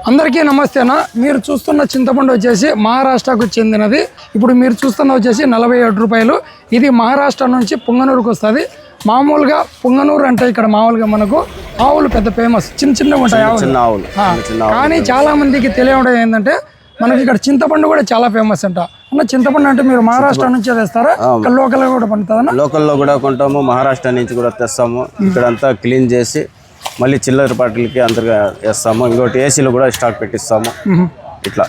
అందరికీ నమస్తే అన్న. మీరు చూస్తున్న చింతపండు వచ్చేసి మహారాష్ట్రకు చెందినది. ఇప్పుడు మీరు చూస్తున్న వచ్చేసి 47 రూపాయలు. ఇది మహారాష్ట్ర నుంచి పుంగనూరుకు వస్తుంది. మామూలుగా పుంగనూరు అంటే ఇక్కడ మామూలుగా మనకు ఆవులు పెద్ద ఫేమస్, చిన్న చిన్నగా ఉంటాయి ఆవులు. కానీ చాలా మందికి తెలియడం ఏంటంటే మనకి ఇక్కడ చింతపండు కూడా చాలా ఫేమస్ అంట. అన్న, చింతపండు అంటే మీరు మహారాష్ట్ర నుంచి తెస్తారా? ఇక్కడ లోకల్ కూడా పండుతుందా? లోకల్లో కూడా కొంటాము, మహారాష్ట్ర నుంచి కూడా తెస్తాము. ఇక్కడ అంతా క్లీన్ చేసి మళ్ళీ చిల్లర పాటలకి అందరుగా వేస్తాము. ఇంకోటి ఏసీలో కూడా స్టాక్ పెట్టిస్తాము ఇట్లా.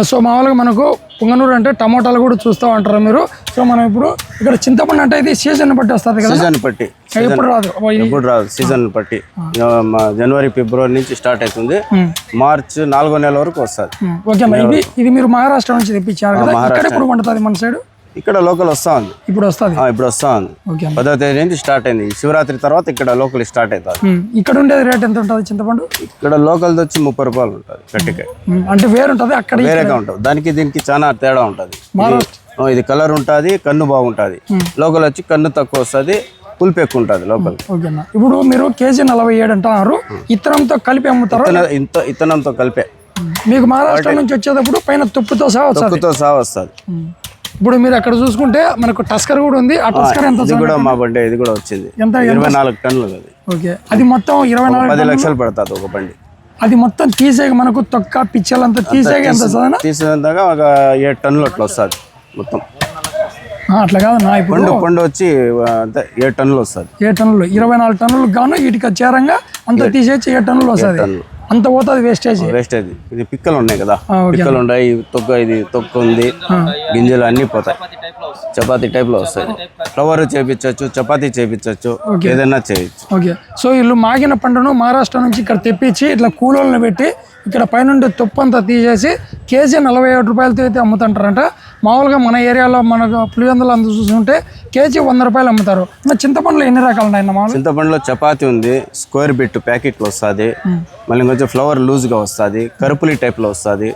సో మామూలుగా మనకు పుంగనూరు అంటే టమోటాలు కూడా చూస్తూ ఉంటారు మీరు. సో మనం ఇప్పుడు ఇక్కడ చింతపండు అంటే ఇది సీజన్ బట్టి వస్తుంది కదా? సీజన్ బట్టి ఎప్పుడు రాదు, సీజన్ బట్టి. జనవరి ఫిబ్రవరి నుంచి స్టార్ట్ అవుతుంది, మార్చ్ 4వ నెల వరకు వస్తుంది. ఓకే, ఇది మీరు మహారాష్ట్ర నుంచి తెప్పించారు కదా? ఇక్కడ ఇప్పుడు పండుతుంది మన సైడ్? ఇక్కడ లోకల్ వస్తా ఉంది, ఇప్పుడు వస్తా ఉంది. 10వ తేదీ నుంచి స్టార్ట్ అయింది. శివరాత్రి తర్వాత ఇక్కడ లోకల్ స్టార్ట్ అవుతుంది. ఇక్కడ ఉండేది రేట్ ఎంత ఉంటుంది చింతపండు? ఇక్కడ లోకల్ వచ్చి 30 రూపాయలు ఉంటుంది కట్టికాయ. అంటే వేరు ఉంటుంది, అక్కడ వేరేగా ఉంటుంది. దానికి దీనికి చాలా తేడా ఉంటుంది. ఇది కలర్ ఉంటుంది, కన్ను బాగుంటుంది. లోకల్ వచ్చి కన్ను తక్కువ వస్తుంది, పులుపు ఎక్కువ ఉంటుంది లోకల్. ఓకేనా. ఇప్పుడు మీరు కేజీ 47 అంటున్నారు, ఇత్తనంతో కలిపి అమ్ముతారు? ఇత్తనంతో కలిపే. మీకు మహారాష్ట్ర నుంచి వచ్చేటప్పుడు పైన తుప్పుతో సహా వస్తుంది. ఇప్పుడు మీరు అక్కడ చూసుకుంటే మనకు టస్కర్ కూడా ఉంది. ఆ టస్కర్ ఎంత? ఇది కూడా మా బండి, ఇది కూడా వచ్చింది. ఎంత? 24 టన్నులు. ఓకే, అది మొత్తం 24 10 లక్షలు పడుతుంది ఒక బండి. అది మొత్తం తీసేగా మనకు తొక్క పిచ్చలంతా తీసేగా ఎంత చదవనా? తీసేదాకా ఒక 7 టన్నులు అట్లా వస్తుంది మొత్తం. అట్లా కాదన్నా, ఇప్పుడు పండు వచ్చి 7 టన్నులు వస్తుంది. 7 టన్నులు 24 టన్నులకు గాను వీటికి చేరంగా అంత తీసేసి 7 టన్నులు వస్తుంది. అంత పోతుంది వేస్టేజ్. ఇది పిక్కలు ఉన్నాయి కదా, పిక్కలు ఉన్నాయి, ఇది తొక్క ఉంది, గింజలు అన్ని పోతాయి. చపాతీ టైప్ లో వస్తాయి. ఫ్లవర్ చేపించవచ్చు, చపాతీ చేపించవచ్చు, ఏదైనా చేయొచ్చు. ఓకే, సో వీళ్ళు మాగిన పండును మహారాష్ట్ర నుంచి ఇక్కడ తెప్పించి ఇట్లా కూలోళ్ళని పెట్టి ఇక్కడ పైనుండి తుప్పు అంతా తీసేసి కేజీ 47 రూపాయలతో అయితే అమ్ముతుంటారంట. మామూలుగా మన ఏరియాలో మనకు పులివెందులు అందు చూసుకుంటే కేజీ 100 రూపాయలు అమ్ముతారు. చింతపండులో ఎన్ని రకాలు ఉన్నాయి? చింతపండులో చపాతీ ఉంది, స్క్వేర్ బిట్ ప్యాకెట్లు వస్తుంది, మళ్ళీ కొంచెం ఫ్లవర్ లూజ్ గా వస్తుంది, కరుపులి టైప్ లో వస్తుంది.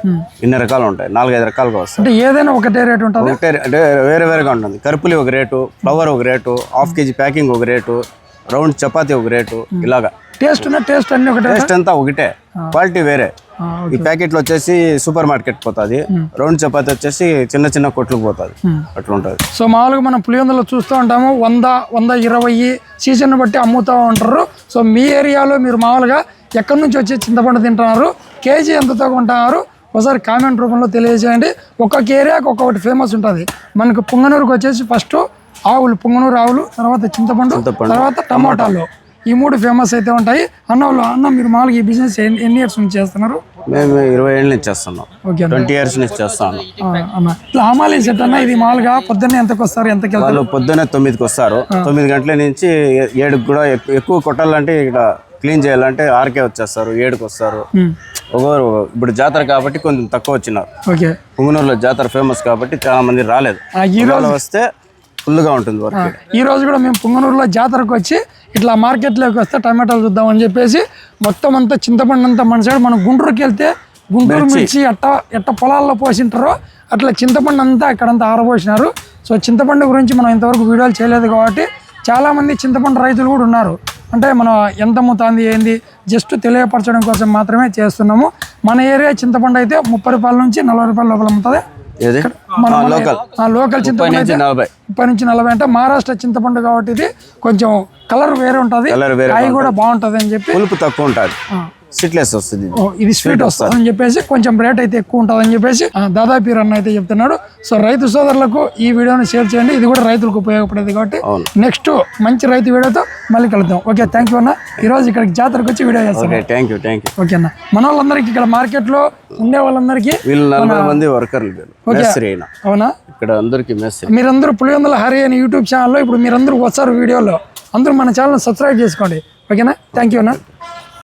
ఇన్ని రకాలు ఉంటాయి, 4-5 రకాలుగా వస్తాయి. అంటే ఏదైనా ఒకటే రేటు ఉంటుంది? అంటే వేరే వేరేగా ఉంటుంది. కరుపులి ఒక రేటు, ఫ్లవర్ ఒక రేటు, హాఫ్ కేజీ ప్యాకింగ్ ఒక రేటు, రౌండ్ చపాతీ ఒక రేటు, ఇలాగా. టేస్ట్ అన్ని ఒకటే? టేస్ట్ అంతా ఒకటే, క్వాలిటీ వేరే. ఈ ప్యాకెట్లు వచ్చేసి సూపర్ మార్కెట్ పోతుంది, రౌండ్ చపాతీ వచ్చేసి చిన్న చిన్న కొట్లకు పోతుంది, అట్లా ఉంటుంది. సో మామూలుగా మనం పులివెందులో చూస్తూ ఉంటాము 100-120 సీజన్ బట్టి అమ్ముతూ ఉంటారు. సో మీ ఏరియాలో మీరు మామూలుగా ఎక్కడి నుంచి వచ్చి చింతపండు తింటున్నారు, కేజీ ఎంతతో కొంటున్నారు, ఒకసారి కామెంట్ రూపంలో తెలియజేయండి. ఒక్కొక్క ఏరియాకి ఒక్కొక్కటి ఫేమస్ ఉంటుంది. మనకు పుంగనూరుకు వచ్చేసి ఫస్ట్ ఆవులు, పుంగనూరు ఆవులు, తర్వాత చింతపండు, తర్వాత టమాటాలు, ఈ 3 ఫేమస్ అయితే ఉంటాయి. అన్న మీరు మామూలుగా ఈ బిజినెస్ ఎన్ని ఇయర్స్ నుంచి చేస్తున్నారు? మేము 20 ఏళ్ళ నుంచి చేస్తున్నాం. 20 ఇయర్స్ నుంచి చేస్తాను. అన్న ఇట్లా హమాలీ సెట్ అన్న, ఇది మామూలుగా పొద్దున్నే ఎంతకు వస్తారు, ఎంతకి వెళ్తారు? వాళ్ళు పొద్దున్నే 9కి వస్తారు. 9 గంటల నుంచి 7కి కూడా. ఎక్కువ కొట్టాలంటే ఇక్కడ క్లీన్ చేయాలంటే 6కే వచ్చేస్తారు, 7కి వస్తారు. ఒకరు ఇప్పుడు జాతర కాబట్టి కొంచెం తక్కువ వచ్చినారు. పుంగనూరులో జాతర ఫేమస్ కాబట్టి చాలా మంది రాలేదు. ఈ రోజు వస్తే ఫుల్గా ఉంటుంది వర్క్. ఈ రోజు కూడా మేము పుంగనూరులో జాతరకు వచ్చి ఇట్లా మార్కెట్లోకి వస్తే టమాటాలు చూద్దామని చెప్పేసి మొత్తం అంతా చింతపండు అంతా మన సైడ్ మనం గుంటూరుకి వెళ్తే గుంటూరు మిర్చి ఎట్ట పొలాల్లో పోసింటారో అట్లా చింతపండు అంతా ఇక్కడంతా ఆరబోసినారు. సో చింతపండు గురించి మనం ఇంతవరకు వీడియోలు చేయలేదు కాబట్టి చాలామంది చింతపండు రైతులు కూడా ఉన్నారు. అంటే మనం ఎంత అమ్ముతుంది ఏంది జస్ట్ తెలియపరచడం కోసం మాత్రమే చేస్తున్నాము. మన ఏరియా చింతపండు అయితే 30 రూపాయల నుంచి 40 రూపాయల లోపల అమ్ముతుంది. లోకల్ చింతపండు 30 నుంచి 40 అంటే మహారాష్ట్ర చింతపండు కాబట్టి ఇది కొంచెం కలర్ వేరే ఉంటుంది, కాయ కూడా బాగుంటుంది అని చెప్పి, పులుపు తక్కువ ఉంటుంది, స్వీట్లెస్ వస్తుంది, ఇది స్వీట్ వస్తుంది అని చెప్పేసి కొంచెం రేట్ అయితే ఎక్కువ ఉంటుంది అని చెప్పేసి దాదాపు అన్న అయితే చెప్తున్నాడు. సో రైతు సోదరులకు ఈ వీడియోని షేర్ చేయండి, ఇది కూడా రైతులకు ఉపయోగపడేది కాబట్టి. నెక్స్ట్ మంచి రైతు వీడియోతో మళ్ళీ కలుద్దాం. ఓకే, థ్యాంక్ యూ అన్న. ఈ రోజు ఇక్కడికి జాతరకు వచ్చి వీడియో చేస్తాను. ఓకే అన్న. మన వాళ్ళందరికీ ఇక్కడ మార్కెట్ లో ఉండే వాళ్ళందరికీ 40 మంది వర్కర్లు. అవునా? ఇక్కడ అందరికి మీరందరూ పులివెందుల హరి అని యూట్యూబ్ ఛానల్లో ఇప్పుడు మీరందరూ వస్తారు వీడియోలో. అందరూ మన ఛానల్ సబ్స్క్రైబ్ చేసుకోండి. ఓకేనా? థ్యాంక్ యూ అన్న.